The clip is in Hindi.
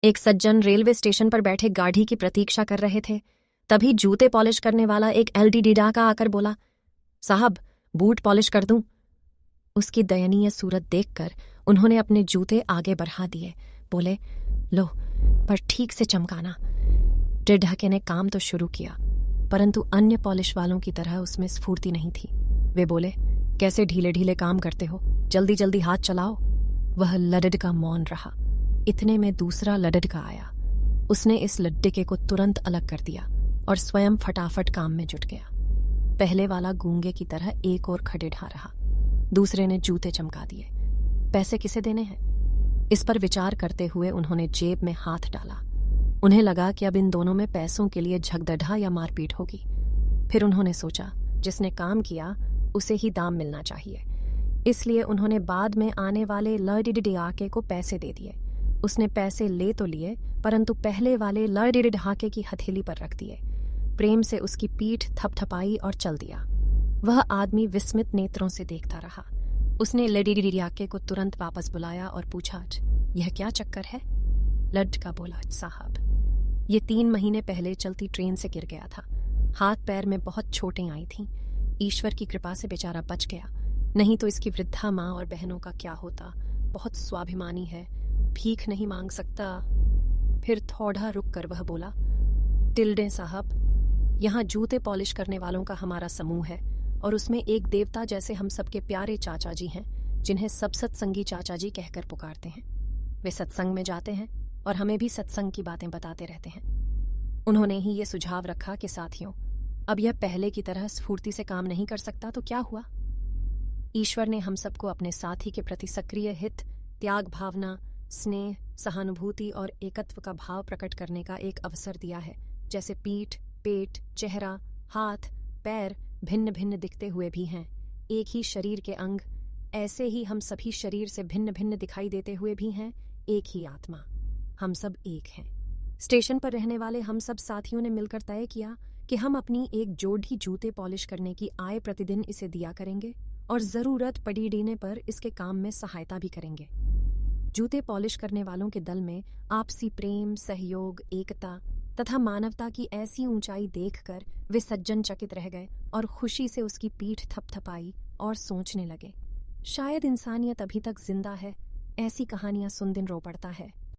एक सज्जन रेलवे स्टेशन पर बैठे गाड़ी की प्रतीक्षा कर रहे थे। तभी जूते पॉलिश करने वाला एक एलडीडी डाका आकर बोला, साहब, बूट पॉलिश कर दूं? उसकी दयनीय सूरत देखकर उन्होंने अपने जूते आगे बढ़ा दिए। बोले, लो, पर ठीक से चमकाना। ढाके ने काम तो शुरू किया, परंतु अन्य पॉलिश वालों की तरह उसमें स्फूर्ति नहीं थी। वे बोले, कैसे ढीले ढीले काम करते हो, जल्दी जल्दी हाथ चलाओ। वह लडडका मौन रहा। इतने में दूसरा लडडका आया। उसने इस लड्डके को तुरंत अलग कर दिया और स्वयं फटाफट काम में जुट गया। पहले वाला गूंगे की तरह एक और खड़े ढा रहा। दूसरे ने जूते चमका दिए। पैसे किसे देने हैं? इस पर विचार करते हुए उन्होंने जेब में हाथ डाला। उन्हें लगा कि अब इन दोनों में पैसों के लिए झगदढ़ा या मारपीट होगी। फिर उन्होंने सोचा, जिसने काम किया उसे ही दाम मिलना चाहिए। इसलिए उन्होंने बाद में आने वाले लड़िडहाके को पैसे दे दिए। उसने पैसे ले तो लिए, परंतु पहले वाले लड़िडहाके की हथेली पर रख दिए। प्रेम से उसकी पीठ थपथपाई और चल दिया। वह आदमी विस्मित नेत्रों से देखता रहा। उसने लड़िडहाके को तुरंत वापस बुलाया और पूछा, यह क्या चक्कर है? लड़का बोला, साहब, ये 3 महीने पहले चलती ट्रेन से गिर गया था। हाथ पैर में बहुत चोटें आई थीं। ईश्वर की कृपा से बेचारा बच गया, नहीं तो इसकी वृद्धा माँ और बहनों का क्या होता। बहुत स्वाभिमानी है, भीख नहीं मांग सकता। फिर थोड़ा रुक कर वह बोला, टिल्डे साहब, यहाँ जूते पॉलिश करने वालों का हमारा समूह है और उसमें एक देवता जैसे हम सबके प्यारे चाचा जी हैं, जिन्हें सब सत्संगी चाचा जी कहकर पुकारते हैं। वे सत्संग में जाते हैं और हमें भी सत्संग की बातें बताते रहते हैं। उन्होंने ही ये सुझाव रखा कि साथियों, अब यह पहले की तरह स्फूर्ति से काम नहीं कर सकता तो क्या हुआ? ईश्वर ने हम सबको अपने साथी के प्रति सक्रिय हित, त्याग भावना, स्नेह, सहानुभूति और एकत्व का भाव प्रकट करने का एक अवसर दिया है। जैसे पीठ, पेट, चेहरा, हाथ, पैर भिन्न भिन्न दिखते हुए भी हैं, एक ही शरीर के अंग, ऐसे ही हम सभी शरीर से भिन्न भिन्न दिखाई देते हुए भी हैं, एक ही आत्मा। हम सब एक हैं। स्टेशन पर रहने वाले हम सब साथियों ने मिलकर तय किया कि हम अपनी एक जोड़ी जूते पॉलिश करने की आय प्रतिदिन इसे दिया करेंगे और जरूरत पड़ने पर इसके काम में सहायता भी करेंगे। जूते पॉलिश करने वालों के दल में आपसी प्रेम, सहयोग, एकता तथा मानवता की ऐसी ऊंचाई देखकर वे सज्जन चकित रह गए और खुशी से उसकी पीठ थपथपाई और सोचने लगे, शायद इंसानियत अभी तक जिंदा है। ऐसी कहानियां सुन दिन रो पड़ता है।